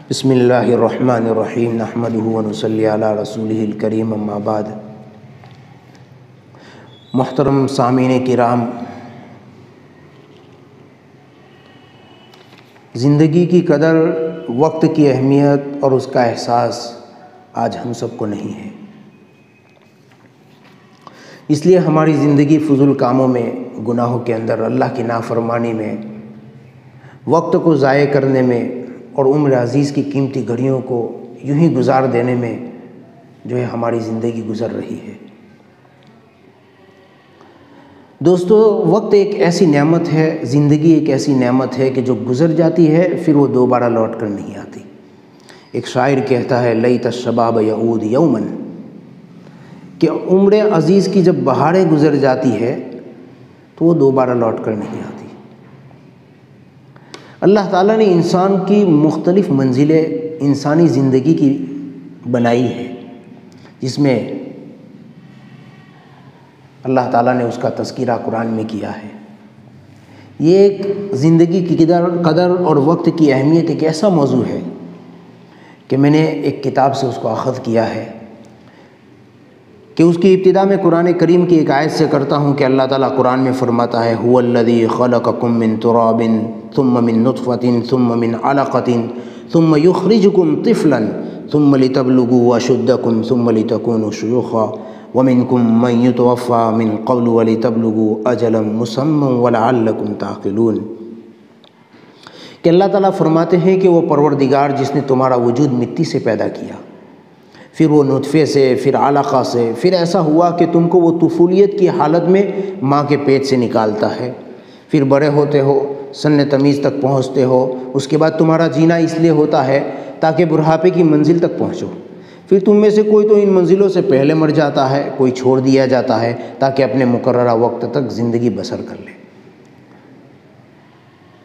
بسم اللہ الرحمن الرحیم نحمدہ ونصلی علی رسولہ الکریم اما بعد۔ محترم سامعین کرام، زندگی کی قدر، وقت کی اہمیت اور اس کا احساس آج ہم سب کو نہیں ہے۔ اس لیے ہماری زندگی فضول کاموں میں، گناہوں کے اندر، اللہ کی نافرمانی میں، وقت کو ضائع کرنے میں اور عمر عزیز کی قیمتی گھڑیوں کو یوں ہی گزار دینے میں جو ہے ہماری زندگی گزر رہی ہے۔ دوستو، وقت ایک ایسی نعمت ہے، زندگی ایک ایسی نعمت ہے کہ جو گزر جاتی ہے پھر وہ دوبارہ لوٹ کر نہیں آتی۔ ایک شاعر کہتا ہے لیت الشباب یعود یوما، کہ عمر عزیز کی جب بہاریں گزر جاتی ہے تو وہ دوبارہ لوٹ کر نہیں آتی۔ اللہ تعالیٰ نے انسان کی مختلف منزلیں انسانی زندگی کی بنائی ہے، جس میں اللہ تعالیٰ نے اس کا تذکرہ قرآن میں کیا ہے۔ یہ ایک زندگی کی قدر اور وقت کی اہمیت ایک ایسا موضوع ہے کہ میں نے ایک کتاب سے اس کو اخذ کیا ہے کہ اس کی ابتدا میں قرآن کریم کی ایک آیت سے کرتا ہوں کہ اللہ تعالیٰ قرآن میں فرماتا ہے هُوَ الَّذِي خَلَقَكُم مِّن تُرَابٍ ثُمَّ مِّن نُطْفَةٍ ثُمَّ مِّن عَلَقَةٍ ثُمَّ يُخْرِجُكُم طِفْلًا ثُمَّ لِتَبْلُغُوا أَشُدَّكُم ثُمَّ لِتَكُونُوا شُيُوخًا وَمِنكُم مَّن يُتَوَفَّى مِن قَبْلُ وَلِتَبْلُغُوا أَجَلًا مُّسَمًّى وَلَعَلَّكُمْ تَعْقِلُونَ، کہ اللہ تعالیٰ فرماتے ہیں کہ وہ پروردگار جس نے تمہارا وجود مٹی سے پیدا کیا، پھر وہ نطفے سے، پھر علقہ سے، پھر ایسا ہوا کہ تم کو وہ طفولیت کی حالت میں ماں کے پیٹ سے نکالتا ہے، پھر بڑے ہوتے ہو، سن تمیز تک پہنچتے ہو، اس کے بعد تمہارا جینا اس لیے ہوتا ہے تاکہ بڑھاپے کی منزل تک پہنچو، پھر تم میں سے کوئی تو ان منزلوں سے پہلے مر جاتا ہے، کوئی چھوڑ دیا جاتا ہے تاکہ اپنے مقررہ وقت تک زندگی بسر کر لے۔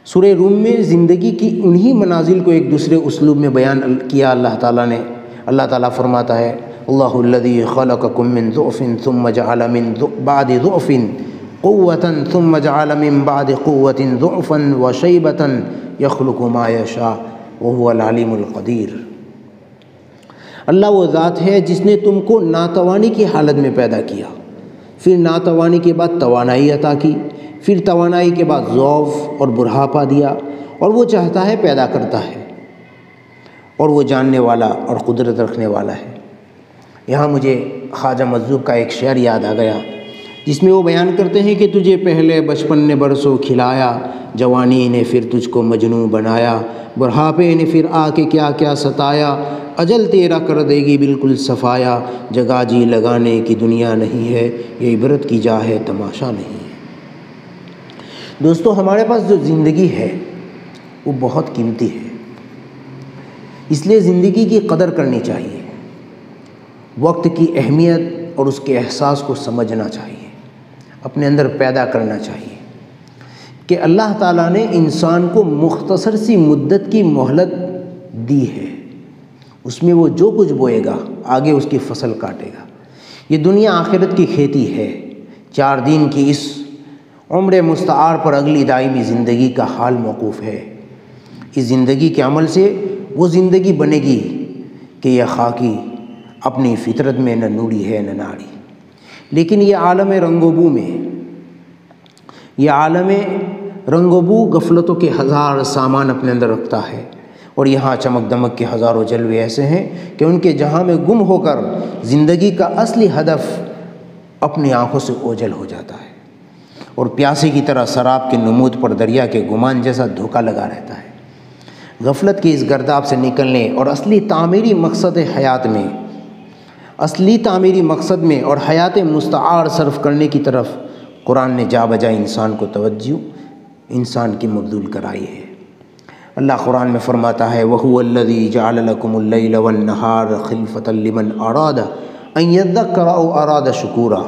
سورہ روم میں زندگی کی انہی منازل کو ایک دوسرے اسلوب میں بیان کیا اللہ تعالیٰ نے۔ اللہ تعالیٰ فرماتا ہے اللہ الذی خلقکم من ضعف ثم جعل من بعد ضعف قوة ثم جعل من بعد قوة ضعفا وشیبة یخلق ما یشاء وهو العلیم القدیر۔ اللہ وہ ذات ہے جس نے تم کو ناتوانی کی حالت میں پیدا کیا، پھر ناتوانی کے بعد توانائی عطا کی، پھر توانائی کے بعد ضعف اور بڑھاپا دیا، اور وہ چاہتا ہے پیدا کرتا ہے، اور وہ جاننے والا اور قدرت رکھنے والا ہے۔ یہاں مجھے خواجہ مجذوب کا ایک شعر یاد آ گیا جس میں وہ بیان کرتے ہیں کہ تجھے پہلے بچپن نے برسوں کھلایا، جوانی نے پھر تجھ کو مجنوں بنایا، بڑھاپے نے پھر آ کے کیا کیا ستایا، اجل تیرا کر دے گی بالکل صفایا، جگہ جی لگانے کی دنیا نہیں ہے، یہ عبرت کی جا ہے تماشا نہیں ہے۔ دوستو، ہمارے پاس جو زندگی ہے وہ بہت قیمتی ہے، اس لیے زندگی کی قدر کرنی چاہیے، وقت کی اہمیت اور اس کے احساس کو سمجھنا چاہیے، اپنے اندر پیدا کرنا چاہیے کہ اللہ تعالیٰ نے انسان کو مختصر سی مدت کی مہلت دی ہے، اس میں وہ جو کچھ بوئے گا آگے اس کی فصل کاٹے گا۔ یہ دنیا آخرت کی کھیتی ہے، 4 دن کی اس عمر مستعار پر اگلی دائمی زندگی کا حال موقوف ہے۔ اس زندگی کے عمل سے وہ زندگی بنے گی کہ یہ خاکی اپنی فطرت میں نہ نوری ہے نہ ناڑی، لیکن یہ عالم رنگ و بو میں، یہ عالم رنگ و بو غفلتوں کے ہزار سامان اپنے اندر رکھتا ہے، اور یہاں چمک دمک کے ہزاروں جلوے ایسے ہیں کہ ان کے جہاں میں گم ہو کر زندگی کا اصلی ہدف اپنی آنکھوں سے اوجھل ہو جاتا ہے، اور پیاسے کی طرح سراب کے نمود پر دریا کے گمان جیسا دھوکا لگا رہتا ہے۔ غفلت کے اس گرداب سے نکلنے اور اصلی تعمیری مقصد میں اور حیات مستعار صرف کرنے کی طرف قرآن نے جا بجا انسان کو توجہ انسان کی مبذول کرائی ہے۔ اللہ قرآن میں فرماتا ہے وَهُوَ الَّذِي جَعَلَ لَكُمُ اللَّيْلَ وَالنَّهَارَ خِلْفَةً لِمَنْ أَرَادَ أَن يَذَّكَّرَ أَوْ أَرَادَ شُكُورًا،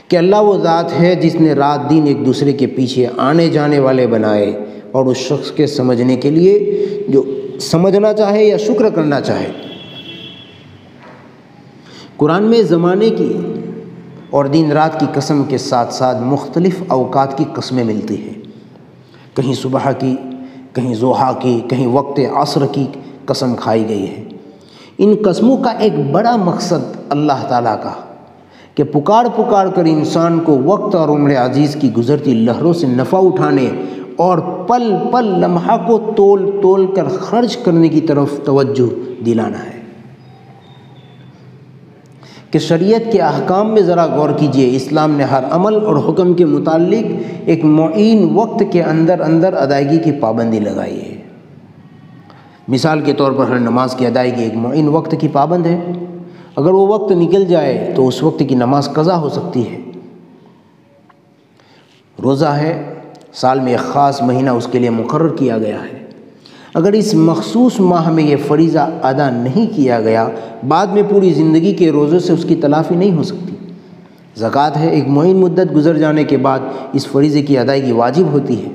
کہ اللہ وہ ذات ہے جس نے رات دن ایک دوسرے کے پیچھے آنے جانے والے بنائے، اور اس شخص کے سمجھنے کے لیے جو سمجھنا چاہے یا شکر کرنا چاہے۔ قرآن میں زمانے کی اور دن رات کی قسم کے ساتھ ساتھ مختلف اوقات کی قسمیں ملتی ہیں، کہیں صبح کی، کہیں ضحیٰ کی، کہیں وقت عصر کی، قسم کھائی گئی ہے۔ ان قسموں کا ایک بڑا مقصد اللہ تعالیٰ کا کہ پکار پکار کر انسان کو وقت اور عمر عزیز کی گزرتی لہروں سے نفع اٹھانے اور پل پل لمحہ کو تول تول کر خرچ کرنے کی طرف توجہ دلانا ہے۔ کہ شریعت کے احکام میں ذرا غور کیجئے، اسلام نے ہر عمل اور حکم کے متعلق ایک معین وقت کے اندر ادائیگی کی پابندی لگائی ہے۔ مثال کے طور پر ہر نماز کی ادائیگی ایک معین وقت کی پابند ہے۔ اگر وہ وقت نکل جائے تو اس وقت کی نماز قضا ہو سکتی ہے۔ روزہ ہے، سال میں ایک خاص مہینہ اس کے لیے مقرر کیا گیا ہے۔ اگر اس مخصوص ماہ میں یہ فریضہ ادا نہیں کیا گیا، بعد میں پوری زندگی کے روزوں سے اس کی تلافی نہیں ہو سکتی۔ زکوٰۃ ہے، ایک معین مدت گزر جانے کے بعد اس فریضے کی ادائیگی واجب ہوتی ہے۔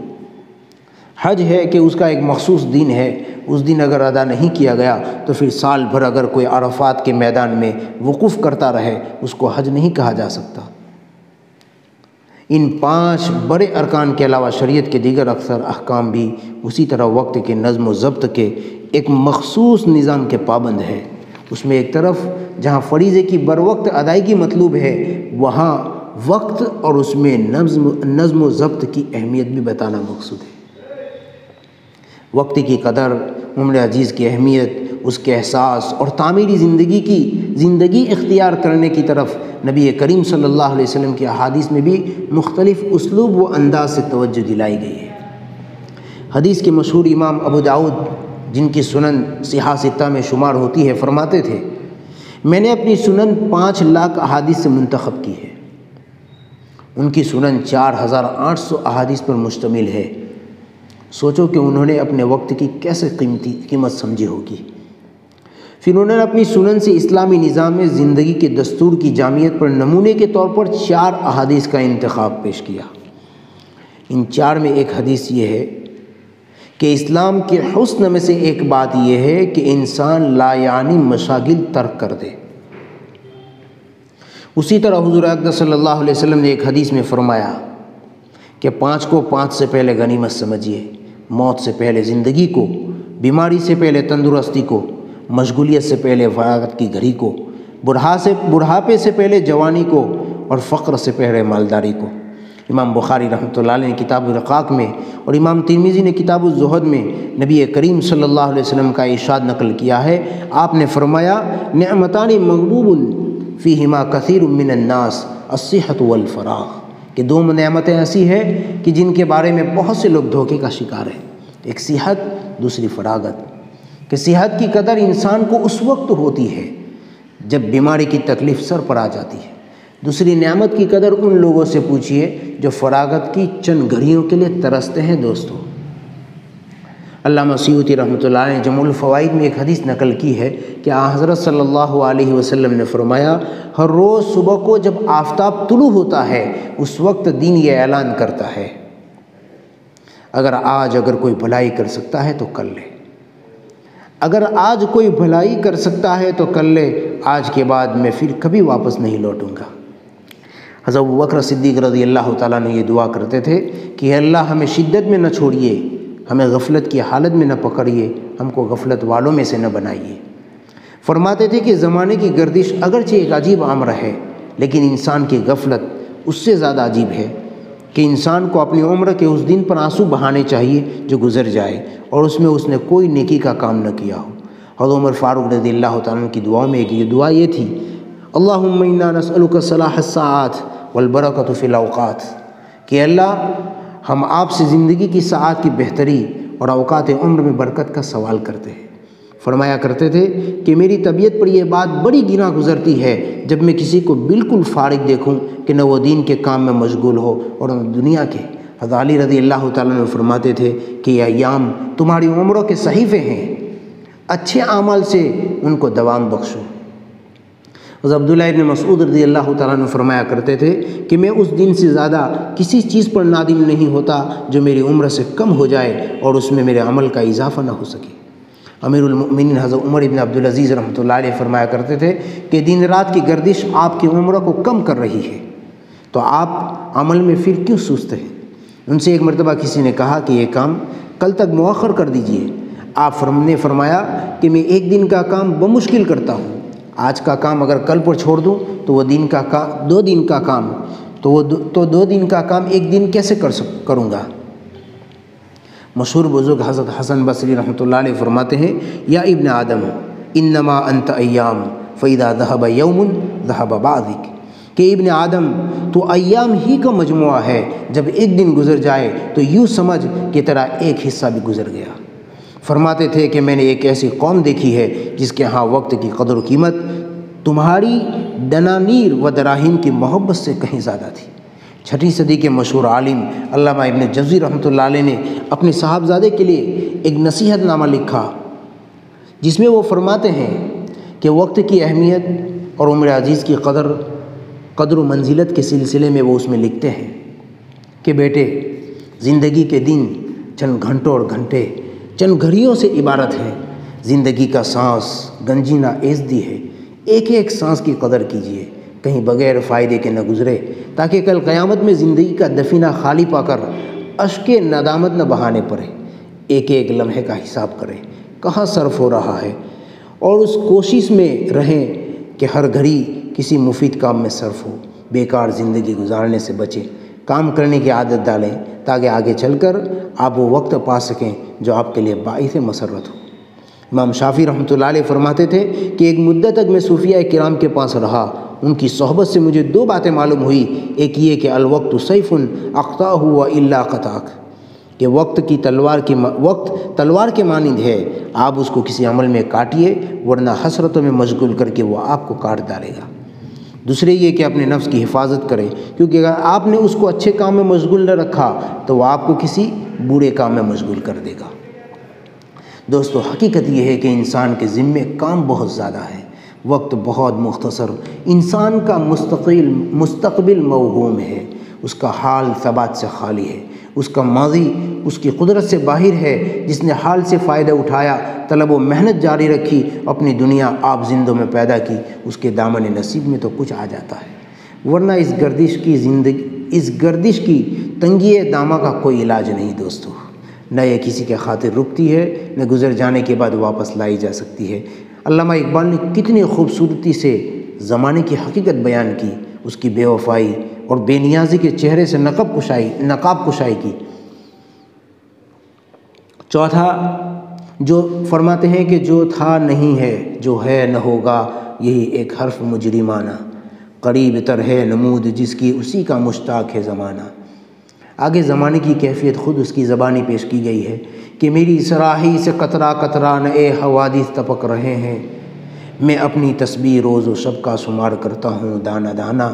حج ہے کہ اس کا ایک مخصوص دن ہے، اس دن اگر ادا نہیں کیا گیا تو پھر سال بھر اگر کوئی عرفات کے میدان میں وقوف کرتا رہے اس کو حج نہیں کہا جا سکتا۔ ان 5 بڑے ارکان کے علاوہ شریعت کے دیگر اکثر احکام بھی اسی طرح وقت کے نظم و ضبط کے ایک مخصوص نظام کے پابند ہیں۔ اس میں ایک طرف جہاں فریضے کی بروقت ادائیگی مطلوب ہے، وہاں وقت اور اس میں نظم و ضبط کی اہمیت بھی بتانا مقصود ہے۔ وقت کی قدر، عمر عزیز کی اہمیت، اس کے احساس اور تعمیری زندگی اختیار کرنے کی طرف نبی کریم صلی اللہ علیہ وسلم کی احادیث میں بھی مختلف اسلوب و انداز سے توجہ دلائی گئی ہے۔ حدیث کے مشہور امام ابو داؤد، جن کی سنن صحاح ستہ میں شمار ہوتی ہے، فرماتے تھے، میں نے اپنی سنن 5 لاکھ احادیث سے منتخب کی ہے۔ ان کی سنن 4800 احادیث پر مشتمل ہے۔ سوچو کہ انہوں نے اپنے وقت کی کیسے قیمت سمجھی ہوگی۔ پھر انہوں نے اپنی سنن سے اسلامی نظام میں زندگی کے دستور کی جامعیت پر نمونے کے طور پر 4 احادیث کا انتخاب پیش کیا۔ ان 4 میں ایک حدیث یہ ہے کہ اسلام کے حسن میں سے ایک بات یہ ہے کہ انسان لا یعنی مشاغل ترک کر دے۔ اسی طرح حضور اقدس صلی اللہ علیہ وسلم نے ایک حدیث میں فرمایا کہ 5 کو 5 سے پہلے غنیمت سمجھیے، موت سے پہلے زندگی کو، بیماری سے پہلے تندرستی کو، مشغولیت سے پہلے فراغت کی گھڑی کو، بڑھاپے سے پہلے جوانی کو، اور فقر سے پہلے مالداری کو۔ امام بخاری رحمۃ اللہ علیہ نے کتاب الرقاق میں اور امام ترمذی نے کتاب الزہد میں نبی کریم صلی اللہ علیہ وسلم کا ارشاد نقل کیا ہے۔ آپ نے فرمایا، نعمتان مغبوب فیہما کثیر من الناس الصحۃ والفراغ، کہ 2 نعمتیں ایسی ہیں کہ جن کے بارے میں بہت سے لوگ دھوکے کا شکار ہیں، ایک صحت، دوسری فراغت۔ کہ صحت کی قدر انسان کو اس وقت ہوتی ہے جب بیماری کی تکلیف سر پر آ جاتی ہے۔ دوسری نعمت کی قدر ان لوگوں سے پوچھیے جو فراغت کی چند گھڑیوں کے لیے ترستے ہیں۔ دوستو، علامہ سیوطی رحمۃ اللہ علیہ نے جمع الفوائد میں ایک حدیث نقل کی ہے کہ حضرت صلی اللہ علیہ وسلم نے فرمایا، ہر روز صبح کو جب آفتاب طلوع ہوتا ہے اس وقت دین یہ اعلان کرتا ہے، اگر کوئی بھلائی کر سکتا ہے تو کر لے، اگر آج کوئی بھلائی کر سکتا ہے تو کر لے، آج کے بعد میں پھر کبھی واپس نہیں لوٹوں گا۔ حضرت ابوبکر صدیق رضی اللہ تعالیٰ نے یہ دعا کرتے تھے کہ اللہ ہمیں شدت میں نہ چھوڑیے، ہمیں غفلت کی حالت میں نہ پکڑیے، ہم کو غفلت والوں میں سے نہ بنائیے۔ فرماتے تھے کہ زمانے کی گردش اگرچہ ایک عجیب امر ہے، لیکن انسان کی غفلت اس سے زیادہ عجیب ہے کہ انسان کو اپنی عمر کے اس دن پر آنسو بہانے چاہیے جو گزر جائے اور اس میں اس نے کوئی نیکی کا کام نہ کیا ہو۔ حضرت عمر فاروق رضی اللہ تعالیٰ عنہ کی دعاؤں میں ایک یہ دعا یہ تھی، اللہم انا نسألک صلاح الساعات والبرکۃ فی الاوقات، کہ اللہ ہم آپ سے زندگی کی ساعات کی بہتری اور اوقات عمر میں برکت کا سوال کرتے ہیں۔ فرمایا کرتے تھے کہ میری طبیعت پر یہ بات بڑی گراں گزرتی ہے جب میں کسی کو بالکل فارغ دیکھوں کہ نہ وہ دین کے کام میں مشغول ہو اور نہ دنیا کے۔ حضرت علی رضی اللہ تعالیٰ عنہ فرماتے تھے کہ یہ ایام تمہاری عمروں کے صحیفے ہیں، اچھے اعمال سے ان کو دوام بخشو۔ حضرت عبداللہ ابن مسعود رضی اللہ تعالیٰ عنہ فرمایا کرتے تھے کہ میں اس دن سے زیادہ کسی چیز پر نادم نہیں ہوتا جو میری عمر سے کم ہو جائے اور اس میں میرے عمل کا اضافہ نہ ہو سکے۔ امیر المؤمنین حضرت عمر ابن عبدالعزیز رحمۃ اللہ علیہ فرمایا کرتے تھے کہ دن رات کی گردش آپ کی عمر کو کم کر رہی ہے، تو آپ عمل میں پھر کیوں سست ہیں؟ ان سے ایک مرتبہ کسی نے کہا کہ یہ کام کل تک مؤخر کر دیجئے، آپ نے فرمایا کہ میں ایک دن کا کام بمشکل کرتا ہوں، آج کا کام اگر کل پر چھوڑ دوں تو وہ دو دن کا کام دو دن کا کام ایک دن کیسے کروں گا۔ مشہور بزرگ حضرت حسن بصری رحمۃ اللہ علیہ فرماتے ہیں، یا ابن آدم انما انت ایام فاذا ذهب یوم ذهب بعضک، کہ ابن آدم تو ایام ہی کا مجموعہ ہے، جب ایک دن گزر جائے تو یوں سمجھ کہ تیرا ایک حصہ بھی گزر گیا۔ فرماتے تھے کہ میں نے ایک ایسی قوم دیکھی ہے جس کے ہاں وقت کی قدر و قیمت تمہاری دنانیر و دراہیم کی محبت سے کہیں زیادہ تھی۔ 6 صدی کے مشہور عالم علامہ ابن جوزی رحمۃ اللہ علیہ نے اپنے صاحبزادے کے لیے ایک نصیحت نامہ لکھا، جس میں وہ فرماتے ہیں کہ وقت کی اہمیت اور عمر عزیز کی قدر و منزلت کے سلسلے میں وہ اس میں لکھتے ہیں کہ بیٹے، زندگی کے دن چند گھنٹوں اور گھنٹے چند گھڑیوں سے عبارت ہے، زندگی کا سانس گنجینہ ایزدی ہے، ایک ایک سانس کی قدر کیجیے، کہیں بغیر فائدے کے نہ گزرے، تاکہ کل قیامت میں زندگی کا دفینہ خالی پا کر اشک ندامت نہ بہانے پڑے۔ ایک ایک لمحے کا حساب کریں کہاں صرف ہو رہا ہے، اور اس کوشش میں رہیں کہ ہر گھڑی کسی مفید کام میں صرف ہو، بیکار زندگی گزارنے سے بچیں، کام کرنے کی عادت ڈالیں تاکہ آگے چل کر آپ وہ وقت پا سکیں جو آپ کے لیے باعث مسرت ہو۔ امام شافعی رحمۃ اللہ علیہ فرماتے تھے کہ ایک مدت تک میں صوفیاء کرام کے پاس رہا، ان کی صحبت سے مجھے 2 باتیں معلوم ہوئی، ایک یہ کہ الوقت سیف اقطعہ والا قطعک، کہ وقت تلوار کے مانند ہے، آپ اس کو کسی عمل میں کاٹیے ورنہ حسرتوں میں مشغول کر کے وہ آپ کو کاٹ ڈالے گا۔ دوسرے یہ کہ اپنے نفس کی حفاظت کرے، کیونکہ اگر آپ نے اس کو اچھے کام میں مشغول نہ رکھا تو وہ آپ کو کسی برے کام میں مشغول کر دے گا۔ دوستو، حقیقت یہ ہے کہ انسان کے ذمے کام بہت زیادہ ہے، وقت بہت مختصر، انسان کا مستقبل موہوم ہے، اس کا حال ثبات سے خالی ہے، اس کا ماضی اس کی قدرت سے باہر ہے، جس نے حال سے فائدہ اٹھایا، طلب و محنت جاری رکھی، اپنی دنیا آپ زندوں میں پیدا کی، اس کے دامن نصیب میں تو کچھ آ جاتا ہے، ورنہ اس گردش کی تنگی دامہ کا کوئی علاج نہیں دوستو، نہ یہ کسی کے خاطر رکتی ہے، نہ گزر جانے کے بعد واپس لائی جا سکتی ہے۔ علامہ اقبال نے کتنی خوبصورتی سے زمانے کی حقیقت بیان کی، اس کی بے وفائی اور بے نیازی کے چہرے سے نقاب کشائی کی۔ چوتھا جو فرماتے ہیں کہ جو تھا نہیں ہے، جو ہے نہ ہوگا، یہی ایک حرف مجرمانہ، قریب تر ہے نمود جس کی اسی کا مشتاق ہے زمانہ۔ آگے زمانے کی کیفیت خود اس کی زبانی پیش کی گئی ہے کہ میری صراحی سے قطرہ قطرہ نئے حوادث تپک رہے ہیں، میں اپنی تسبیح روز و شب کا شمار کرتا ہوں دانہ دانہ،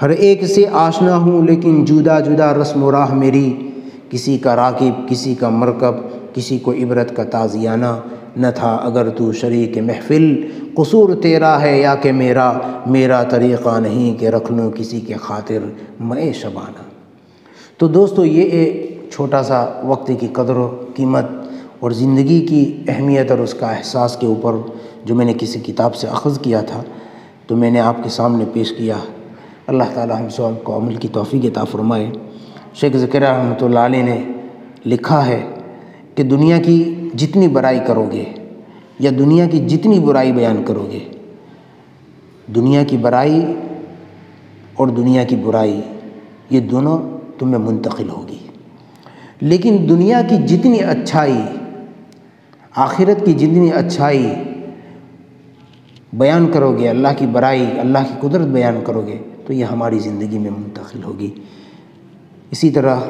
ہر ایک سے آشنا ہوں لیکن جدا جدا رسم و راہ میری، کسی کا راکب کسی کا مرکب، کسی کو عبرت کا تازیانہ، نہ تھا اگر تو شریک محفل، قصور تیرا ہے یا کہ میرا طریقہ نہیں کہ رکھ لوں کسی کے خاطر میں شبانہ۔ تو دوستو، یہ ایک چھوٹا سا وقت کی قدر و قیمت اور زندگی کی اہمیت اور اس کا احساس کے اوپر جو میں نے کسی کتاب سے اخذ کیا تھا تو میں نے آپ کے سامنے پیش کیا۔ اللہ تعالی ہم سب کو عمل کی توفیق عطا فرمائے۔ شیخ زکریا رحمۃ اللہ علیہ نے لکھا ہے کہ دنیا کی جتنی برائی کرو گے یا دنیا کی جتنی برائی بیان کرو گے، دنیا کی برائی اور دنیا کی برائی یہ دونوں تمہیں منتقل ہوگی، لیکن دنیا کی جتنی اچھائی، آخرت کی جتنی اچھائی بیان کرو گے، اللہ کی برائی، اللہ کی قدرت بیان کرو گے تو یہ ہماری زندگی میں منتقل ہوگی۔ اسی طرح